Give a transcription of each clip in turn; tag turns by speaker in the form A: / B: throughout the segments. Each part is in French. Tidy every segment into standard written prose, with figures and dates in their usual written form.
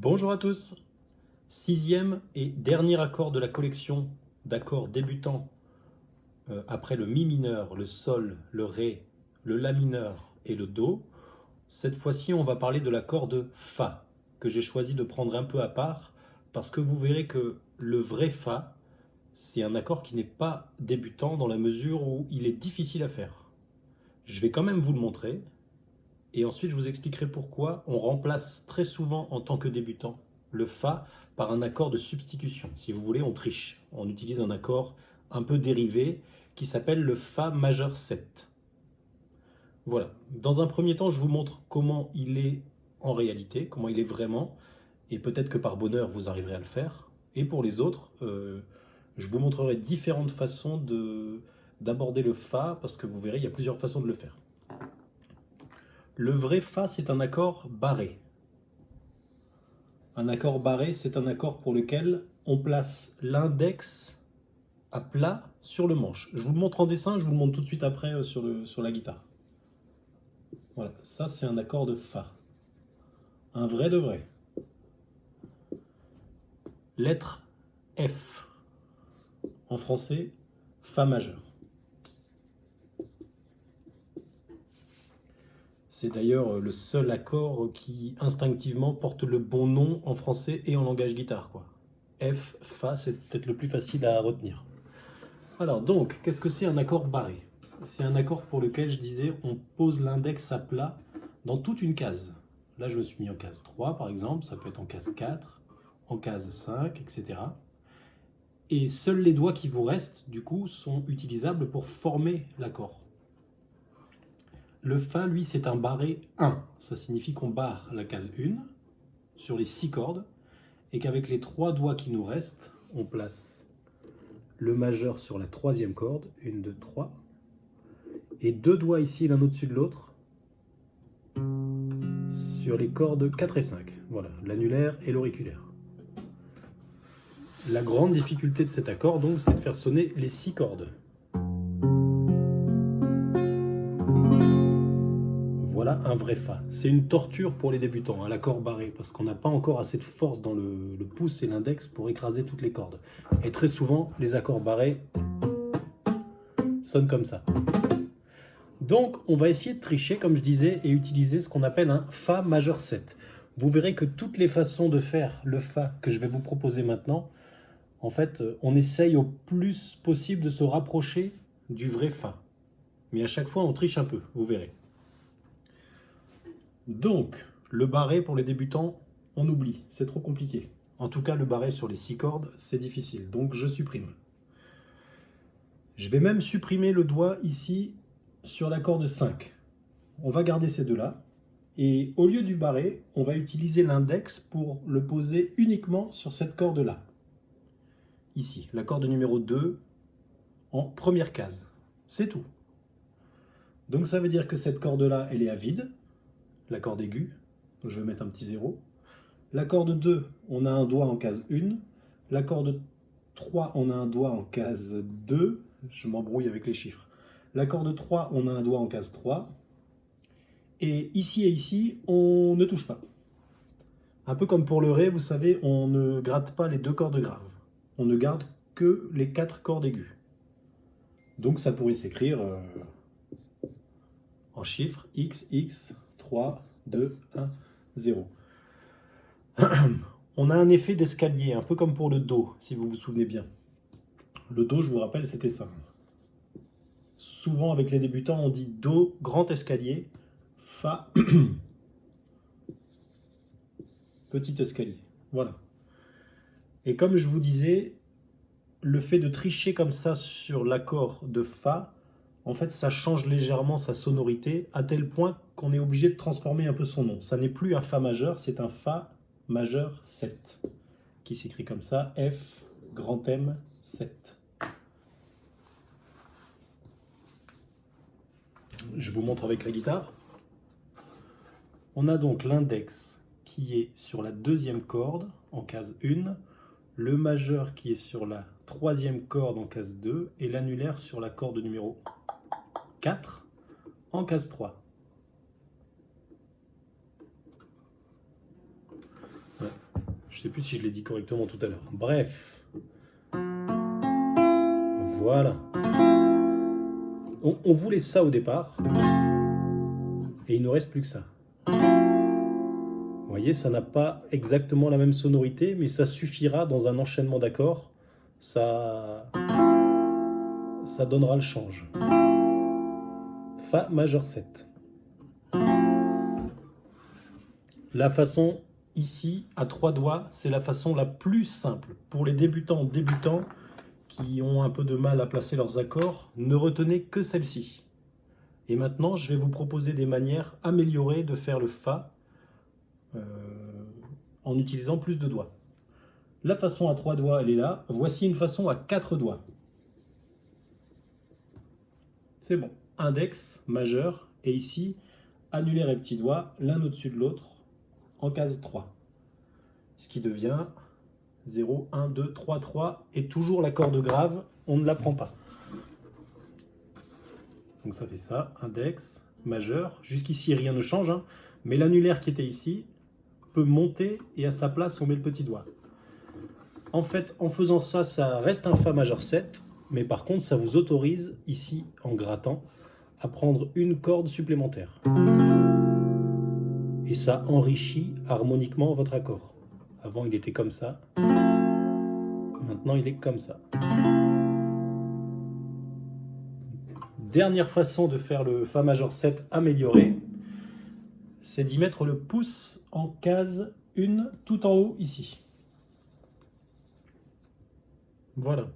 A: Bonjour à tous. Sixième et dernier accord de la collection d'accords débutants après le mi mineur, le sol, le ré, le la mineur et le do. Cette fois-ci, on va parler de l'accord de fa que j'ai choisi de prendre un peu à part parce que vous verrez que le vrai fa, c'est un accord qui n'est pas débutant dans la mesure où il est difficile à faire. Je vais quand même vous le montrer et ensuite je vous expliquerai pourquoi on remplace très souvent en tant que débutant le fa par un accord de substitution. Si vous voulez, on triche. On utilise un accord un peu dérivé qui s'appelle le fa majeur 7. Voilà. Dans un premier temps, je vous montre comment il est en réalité, comment il est vraiment, et peut-être que par bonheur, vous arriverez à le faire. Et pour les autres, je vous montrerai différentes façons d'aborder le fa, parce que vous verrez, il y a plusieurs façons de le faire. Le vrai fa, c'est un accord barré. Un accord barré, c'est un accord pour lequel on place l'index à plat sur le manche. Je vous le montre en dessin, je vous le montre tout de suite après sur la guitare. Voilà, ça c'est un accord de fa. Un vrai de vrai. Lettre F. En français, fa majeur. C'est d'ailleurs le seul accord qui instinctivement porte le bon nom en français et en langage guitare, quoi. F, fa, c'est peut-être le plus facile à retenir. Alors donc, qu'est-ce que c'est un accord barré? C'est un accord pour lequel je disais on pose l'index à plat dans toute une case. Là je me suis mis en case 3 par exemple, ça peut être en case 4, en case 5, etc. Et seuls les doigts qui vous restent du coup sont utilisables pour former l'accord. Le fa lui c'est un barré 1, ça signifie qu'on barre la case 1 sur les 6 cordes et qu'avec les 3 doigts qui nous restent, on place le majeur sur la 3e corde, 1, 2, 3, et 2 doigts ici l'un au-dessus de l'autre sur les cordes 4 et 5, voilà, l'annulaire et l'auriculaire. La grande difficulté de cet accord donc c'est de faire sonner les 6 cordes. Voilà un vrai fa. C'est une torture pour les débutants, l'accord barré, parce qu'on n'a pas encore assez de force dans le pouce et l'index pour écraser toutes les cordes. Et très souvent, les accords barrés sonnent comme ça. Donc, on va essayer de tricher, comme je disais, et utiliser ce qu'on appelle un fa majeur 7. Vous verrez que toutes les façons de faire le fa que je vais vous proposer maintenant, en fait, on essaye au plus possible de se rapprocher du vrai fa. Mais à chaque fois, on triche un peu, vous verrez. Donc, le barré pour les débutants, on oublie, c'est trop compliqué. En tout cas, le barré sur les 6 cordes, c'est difficile, donc je supprime. Je vais même supprimer le doigt ici sur la corde 5. On va garder ces deux-là. Et au lieu du barré, on va utiliser l'index pour le poser uniquement sur cette corde-là. Ici, la corde numéro 2 en première case. C'est tout. Donc ça veut dire que cette corde-là, elle est à vide. La corde aiguë, donc je vais mettre un petit 0. La corde 2, on a un doigt en case 1. La corde 3, on a un doigt en case 2. Je m'embrouille avec les chiffres. La corde 3, on a un doigt en case 3. Et ici, on ne touche pas. Un peu comme pour le ré, vous savez, on ne gratte pas les 2 cordes graves. On ne garde que les 4 cordes aiguës. Donc ça pourrait s'écrire en chiffres X, X, 3, 2, 1, 0. On a un effet d'escalier, un peu comme pour le do, si vous vous souvenez bien. Le do, je vous rappelle, c'était ça. Souvent, avec les débutants, on dit do, grand escalier, fa, petit escalier. Voilà. Et comme je vous disais, le fait de tricher comme ça sur l'accord de fa, en fait, ça change légèrement sa sonorité, à tel point qu'on est obligé de transformer un peu son nom. Ça n'est plus un fa majeur, c'est un fa majeur 7, qui s'écrit comme ça, F, grand M, 7. Je vous montre avec la guitare. On a donc l'index qui est sur la 2e corde en case 1, le majeur qui est sur la 3e corde en case 2 et l'annulaire sur la corde numéro 4 en case 3. Ouais. Je ne sais plus si je l'ai dit correctement tout à l'heure. Bref. Voilà. On voulait ça au départ. Et il ne nous reste plus que ça. Vous voyez, ça n'a pas exactement la même sonorité, mais ça suffira dans un enchaînement d'accords. Ça donnera le change. Fa majeur 7. La façon ici, à 3 doigts, c'est la façon la plus simple. Pour les débutants qui ont un peu de mal à placer leurs accords, ne retenez que celle-ci. Et maintenant, je vais vous proposer des manières améliorées de faire le Fa en utilisant plus de doigts. La façon à 3 doigts, elle est là. Voici une façon à 4 doigts. C'est bon. Index, majeur, et ici, annulaire et petit doigt, l'un au-dessus de l'autre, en case 3. Ce qui devient 0, 1, 2, 3, 3, et toujours la corde grave, on ne la prend pas. Donc ça fait ça, index, majeur, jusqu'ici rien ne change, hein, mais l'annulaire qui était ici peut monter et à sa place on met le petit doigt. En fait, en faisant ça, ça reste un Fa majeur 7, mais par contre ça vous autorise, ici en grattant, à prendre une corde supplémentaire. Et ça enrichit harmoniquement votre accord. Avant il était comme ça, maintenant il est comme ça. Dernière façon de faire le Fa majeur 7 amélioré, c'est d'y mettre le pouce en case 1 tout en haut ici. Voilà.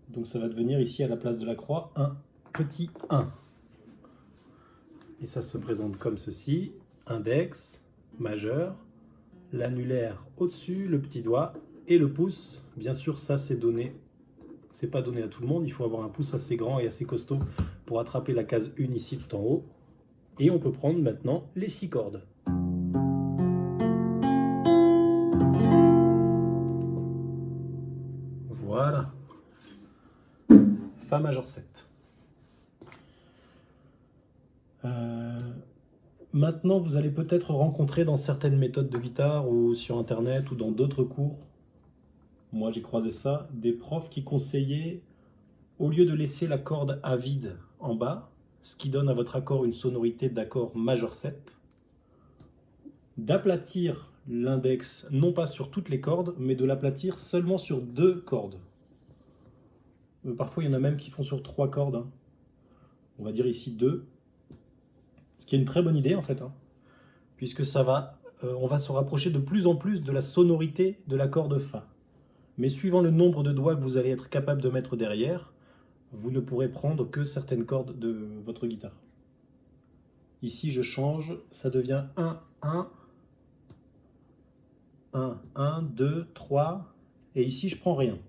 A: Donc ça va devenir ici à la place de la croix un petit 1. Et ça se présente comme ceci, index, majeur, l'annulaire au-dessus, le petit doigt et le pouce. Bien sûr, ça c'est donné. C'est pas donné à tout le monde, il faut avoir un pouce assez grand et assez costaud pour attraper la case 1 ici tout en haut. Et on peut prendre maintenant les 6 cordes. Voilà. Fa majeur 7. Maintenant, vous allez peut-être rencontrer dans certaines méthodes de guitare ou sur Internet ou dans d'autres cours, moi j'ai croisé ça, des profs qui conseillaient, au lieu de laisser la corde à vide en bas, ce qui donne à votre accord une sonorité d'accord majeur 7, d'aplatir l'index non pas sur toutes les cordes, mais de l'aplatir seulement sur 2 cordes. Parfois il y en a même qui font sur 3 cordes, hein. On va dire ici 2. Ce qui est une très bonne idée en fait, hein, puisque on va se rapprocher de plus en plus de la sonorité de la corde Fa. Mais suivant le nombre de doigts que vous allez être capable de mettre derrière, vous ne pourrez prendre que certaines cordes de votre guitare. Ici je change, ça devient 1, 1, 1, 1, 2, 3, et ici je prends rien.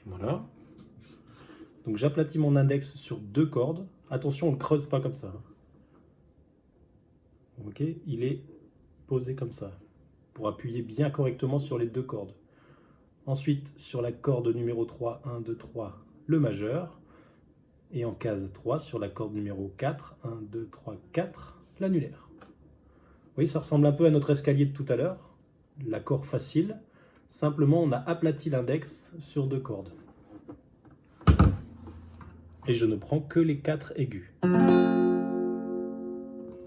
A: Voilà. Donc j'aplatis mon index sur 2 cordes. Attention, on ne creuse pas comme ça. Ok, il est posé comme ça, pour appuyer bien correctement sur les 2 cordes. Ensuite, sur la corde numéro 3, 1, 2, 3, le majeur. Et en case 3, sur la corde numéro 4, 1, 2, 3, 4, l'annulaire. Vous voyez, ça ressemble un peu à notre escalier de tout à l'heure. L'accord facile. Simplement, on a aplati l'index sur 2 cordes. Et je ne prends que les 4 aigus.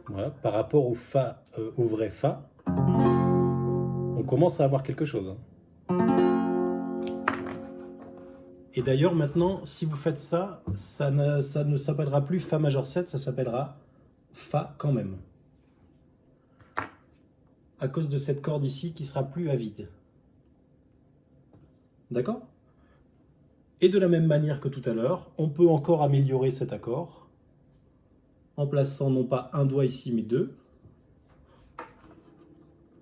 A: Voilà, par rapport au Fa, au vrai Fa, on commence à avoir quelque chose. Et d'ailleurs, maintenant, si vous faites ça, ça ne s'appellera plus Fa majeur 7, ça s'appellera Fa quand même. À cause de cette corde ici qui sera plus à vide. D'accord ? Et de la même manière que tout à l'heure, on peut encore améliorer cet accord en plaçant non pas un doigt ici, mais 2.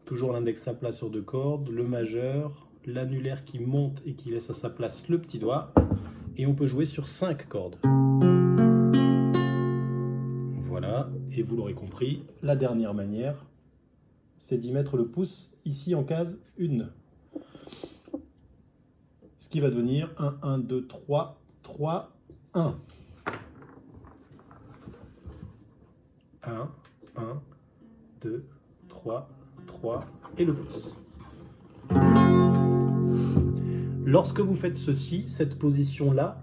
A: Toujours l'index à plat sur 2 cordes, le majeur, l'annulaire qui monte et qui laisse à sa place le petit doigt. Et on peut jouer sur 5 cordes. Voilà, et vous l'aurez compris, la dernière manière, c'est d'y mettre le pouce ici en case 1. Ce qui va devenir 1, 1, 2, 3, 3, 1. 1, 1, 2, 3, 3 et le pouce. Lorsque vous faites ceci, cette position-là,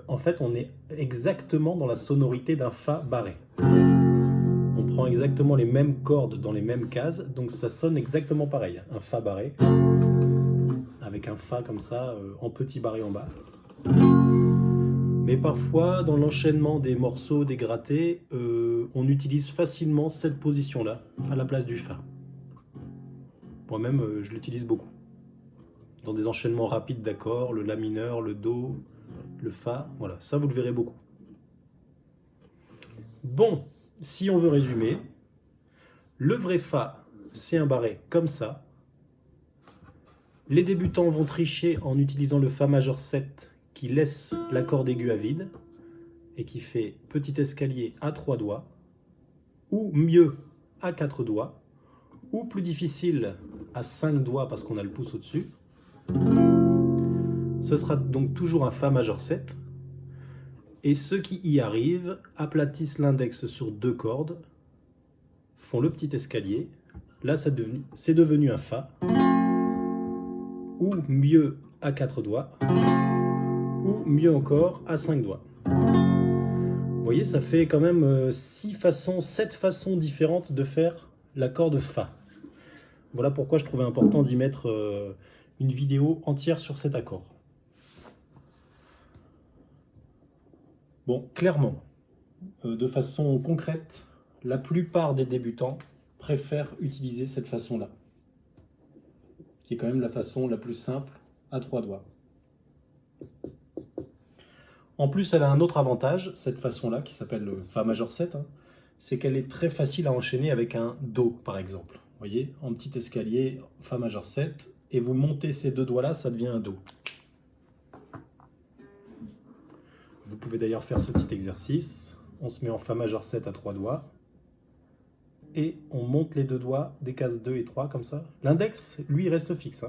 A: en fait, on est exactement dans la sonorité d'un Fa barré. On prend exactement les mêmes cordes dans les mêmes cases, donc ça sonne exactement pareil. Un Fa barré, avec un Fa comme ça, en petit barré en bas. Mais parfois, dans l'enchaînement des morceaux, des grattés, on utilise facilement cette position-là, à la place du Fa. Moi-même, je l'utilise beaucoup. Dans des enchaînements rapides d'accords, le La mineur, le Do, le Fa, voilà, ça vous le verrez beaucoup. Bon, si on veut résumer, le vrai Fa, c'est un barré comme ça. Les débutants vont tricher en utilisant le Fa majeur 7 qui laisse la corde aiguë à vide et qui fait petit escalier à 3 doigts, ou mieux à 4 doigts, ou plus difficile à 5 doigts parce qu'on a le pouce au-dessus. Ce sera donc toujours un Fa majeur 7. Et ceux qui y arrivent aplatissent l'index sur 2 cordes, font le petit escalier. Là, c'est devenu un Fa. Ou mieux à 4 doigts. Ou mieux encore à 5 doigts. Vous voyez, ça fait quand même 7 façons différentes de faire l'accord de Fa. Voilà pourquoi je trouvais important d'y mettre une vidéo entière sur cet accord. Bon, clairement, de façon concrète, la plupart des débutants préfèrent utiliser cette façon-là, qui est quand même la façon la plus simple à 3 doigts. En plus, elle a un autre avantage, cette façon-là, qui s'appelle le Fa majeur 7, c'est qu'elle est très facile à enchaîner avec un Do, par exemple. Vous voyez, en petit escalier, Fa majeur 7, et vous montez ces 2 doigts-là, ça devient un Do. Vous pouvez d'ailleurs faire ce petit exercice. On se met en Fa majeur 7 à 3 doigts. Et on monte les 2 doigts des cases 2 et 3 comme ça. L'index, lui, reste fixe.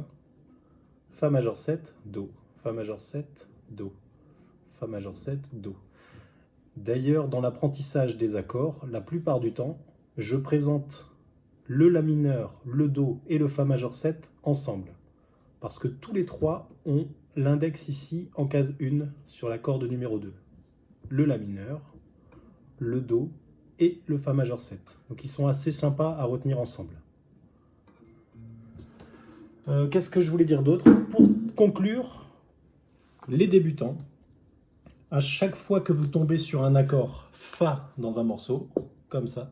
A: Fa majeur 7, Do. Fa majeur 7, Do. Fa majeur 7, Do. D'ailleurs, dans l'apprentissage des accords, la plupart du temps, je présente le La mineur, le Do et le Fa majeur 7 ensemble. Parce que tous les 3 ont l'index ici en case 1 sur la corde numéro 2. Le La mineur, le Do et le Fa majeur 7. Donc ils sont assez sympas à retenir ensemble. Qu'est-ce que je voulais dire d'autre? Pour conclure, les débutants, à chaque fois que vous tombez sur un accord Fa dans un morceau, comme ça,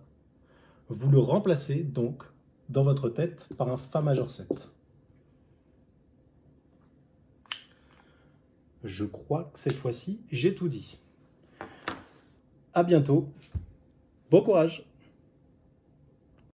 A: vous le remplacez donc dans votre tête par un Fa majeur 7. Je crois que cette fois-ci, j'ai tout dit. À bientôt. Bon courage!